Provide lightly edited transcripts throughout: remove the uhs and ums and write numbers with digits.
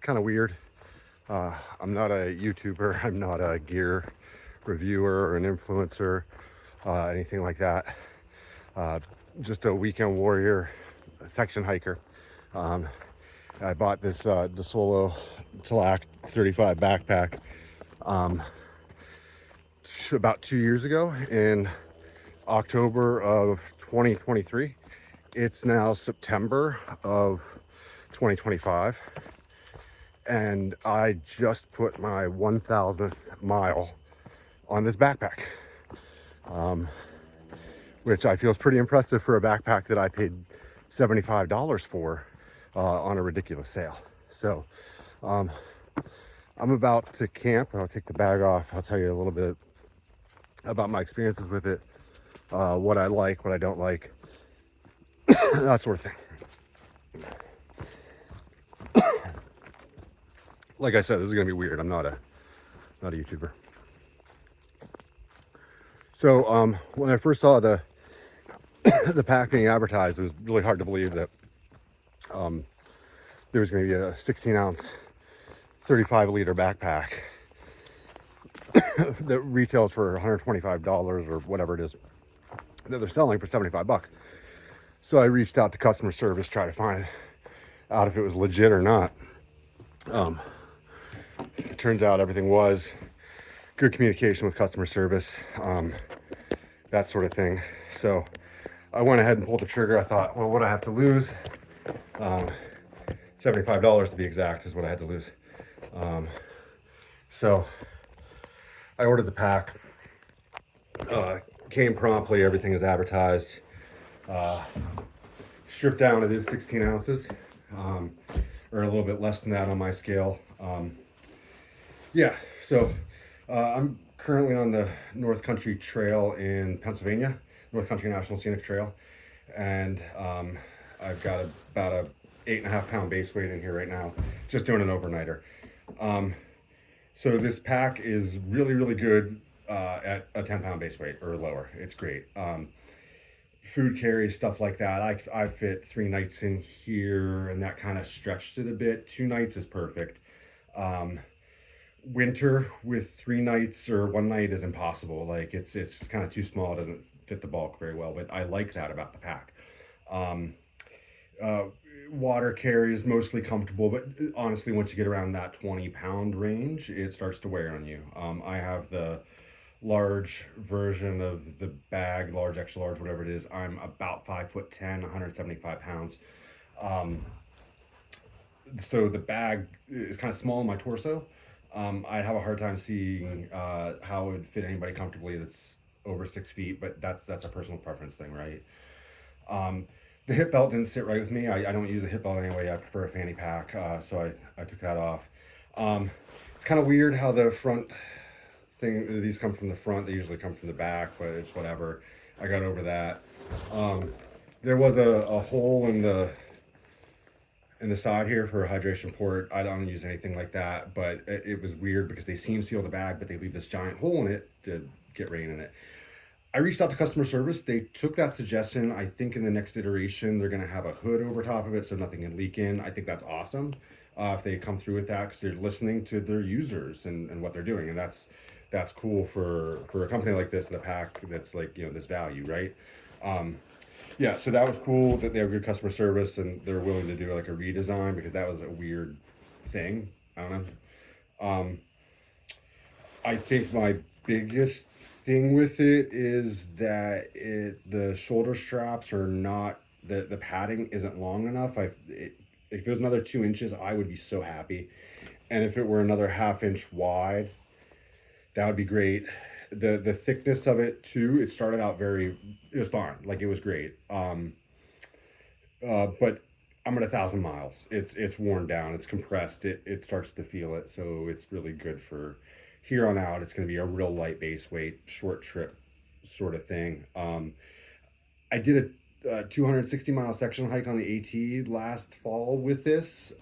kind of weird. I'm not a YouTuber. I'm not a gear reviewer or an influencer, anything like that. Just a weekend warrior, a section hiker. I bought this Desolo Tallac 35 backpack about 2 years ago in October of 2023. It's now September of 2025, and I just put my 1000th mile on this backpack, which I feel is pretty impressive for a backpack that I paid $75 for on a ridiculous sale. So I'm about to camp. I'll take the bag off. I'll tell you a little bit about my experiences with it, what I like, what I don't like, that sort of thing. Like I said, this is gonna be weird. I'm not a YouTuber. So when I first saw the the pack being advertised, it was really hard to believe that there was going to be a 16-ounce, 35-liter backpack that retails for $125 or whatever it is that they're selling for 75 bucks. So I reached out to customer service, try to find out if it was legit or not. It turns out everything was good communication with customer service, that sort of thing. So I went ahead and pulled the trigger. I thought, well, what do I have to lose? $75 to be exact is what I had to lose. So I ordered the pack. Came promptly. Everything is advertised. Stripped down, it is 16 ounces, or a little bit less than that on my scale. Yeah, so I'm currently on the North Country Trail in Pennsylvania, North Country National Scenic Trail, and I've got about a 8.5 pound base weight in here right now, just doing an overnighter. So this pack is really, really good at a 10 pound base weight or lower. It's great. Food carry, stuff like that. I fit 3 nights in here, and that kind of stretched it a bit. 2 nights is perfect. Winter with 3 nights or 1 night is impossible. Like it's kind of too small. It doesn't fit the bulk very well, but I like that about the pack. Water carry is mostly comfortable, but honestly, once you get around that 20-pound range, it starts to wear on you. I have the large version of the bag, large, extra large, whatever it is. I'm about 5'10", 175 pounds. So the bag is kind of small on my torso. I'd have a hard time seeing how it would fit anybody comfortably that's over 6 feet, but that's a personal preference thing, right? The hip belt didn't sit right with me. I don't use a hip belt anyway. I prefer a fanny pack, so I took that off. It's kind of weird how the front thing, these come from the front. They usually come from the back, but it's whatever. I got over that. There was a hole in the side here for a hydration port. I don't use anything like that, but it was weird because they seam seal the bag, but they leave this giant hole in it to get rain in it. I reached out to customer service. They took that suggestion. I think in the next iteration, they're going to have a hood over top of it so nothing can leak in. I think that's awesome if they come through with that, because they're listening to their users and what they're doing. And that's cool for a company like this and a pack that's like, this value, right? Yeah, so that was cool that they have good customer service and they're willing to do like a redesign, because that was a weird thing. I don't know. I think my biggest thing with it is that the shoulder straps are not, the padding isn't long enough. If it was another 2 inches, I would be so happy. And if it were another 1/2 inch wide, that would be great. The thickness of it too, it started out it was fine, like it was great. But I'm at 1,000 miles. It's worn down, it's compressed, it starts to feel it. So it's really good for here on out. It's going to be a real light base weight, short trip sort of thing. I did a 260 mile section hike on the AT last fall with this.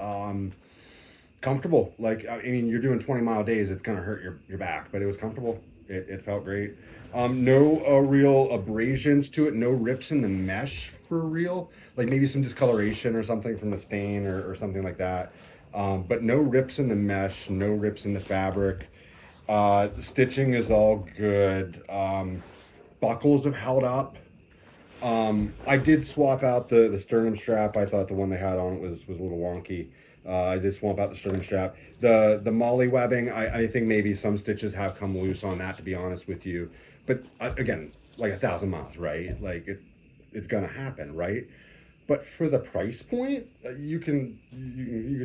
Comfortable. Like, I mean, you're doing 20-mile days, it's going to hurt your back, but it was comfortable. It felt great. No real abrasions to it, no rips in the mesh for real. Like maybe some discoloration or something from the stain or something like that. But no rips in the mesh, no rips in the fabric. The stitching is all good. Buckles have held up. I did swap out the sternum strap. I thought the one they had on it was a little wonky. I did swap out the sternum strap. The molle webbing, I think maybe some stitches have come loose on that, to be honest with you. But again, like 1,000 miles, right? Like it's gonna happen, right? But for the price point, you can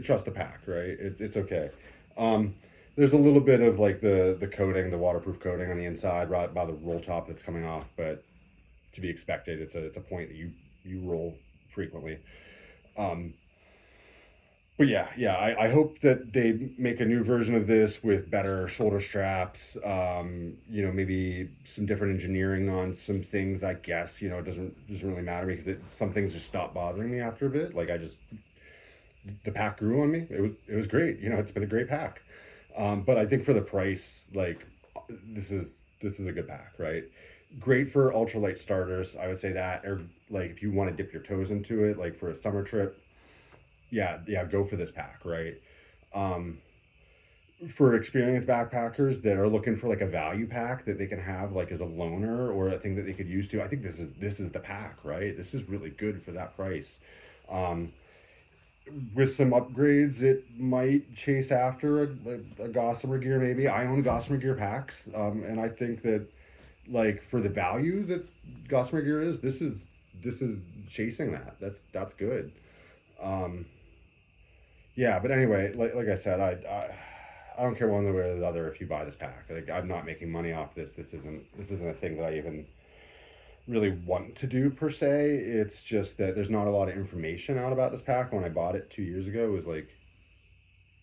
trust the pack, right? It's okay. Um, there's a little bit of like the coating, the waterproof coating on the inside, right by the roll top that's coming off, but to be expected. It's a point that you roll frequently. Um, but yeah, I hope that they make a new version of this with better shoulder straps. Maybe some different engineering on some things. I guess it doesn't really matter because some things just stop bothering me after a bit. Like the pack grew on me. It was great. It's been a great pack. But I think for the price, like this is a good pack, right? Great for ultralight starters. I would say that, or like if you want to dip your toes into it, like for a summer trip, yeah, go for this pack, right? Um, for experienced backpackers that are looking for like a value pack that they can have like as a loaner or a thing that they could use to, I think this is the pack, right? This is really good for that price. Um, with some upgrades, it might chase after a Gossamer Gear. Maybe I own Gossamer Gear packs, and I think that like for the value that Gossamer Gear is, this is chasing that. That's good. Um, yeah, but anyway, like I said, I don't care one way or the other if you buy this pack. Like I'm not making money off this. This isn't a thing that I even really want to do per se. It's just that there's not a lot of information out about this pack. When I bought it 2 years ago,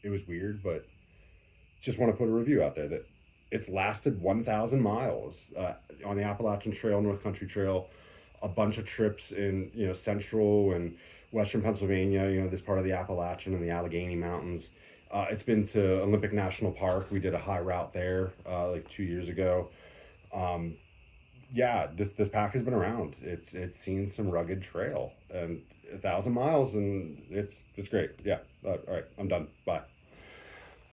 it was weird, but just want to put a review out there that it's lasted 1,000 miles on the Appalachian Trail, North Country Trail, a bunch of trips in central and western Pennsylvania. This part of the Appalachian and the Allegheny Mountains. It's been to Olympic National Park. We did a high route there like 2 years ago. Um, yeah, this pack has been around. It's seen some rugged trail and 1,000 miles, and it's great. Yeah. All right, I'm done. Bye.